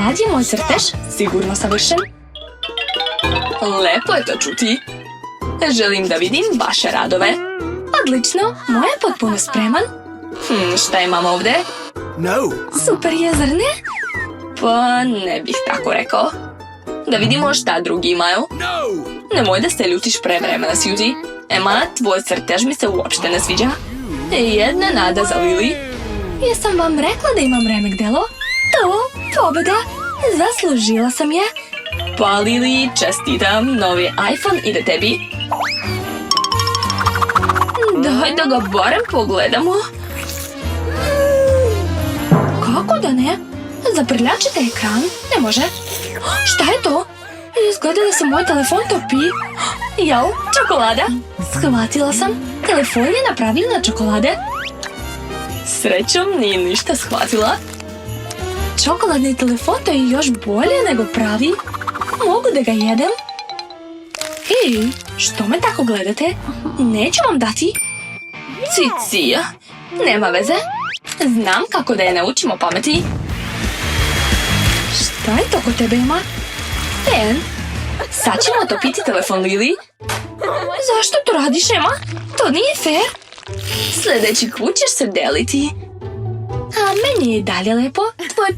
sad je moj crtež sigurno savršen. Lepo je to čuti. Želim da vidim vaše radove. Odlično, moj je potpuno spreman. Šta imam ovdje? Super je, zar ne? Pa ne bih tako rekao. Da vidimo šta drugi imaju. Nemoj da se ljutiš prevremena, Suzy. Emma, tvoj crtež mi se uopšte ne sviđa. Jedna nada za Lily. Jesam vam rekla da imam remek delo? To, pobjeda. Zaslužila sam je. Pa Lily, čestitam, novi iPhone ide tebi. Daj da ga barem pogledamo. Kako da ne? Zaprljačite ekran? Ne može. Šta je to? Izgleda da se moj telefon topi. Jao, čokolada. Shvatila sam. Telefon je napravio na čokolade. Srećom nije ništa shvatila. Čokoladni telefon to je još bolje nego pravi. Mogu da ga jedem? Hej, što me tako gledate? Neću vam dati. Cicija, nema veze. Znam kako da je naučimo pameti. Šta je to kod tebe, Emma? Sad ćemo topiti telefon Lily. Zašto to radiš, Emma? To nije fair. Sljedeći put ćeš se deliti. A meni je dalje lepo. Tvoj plan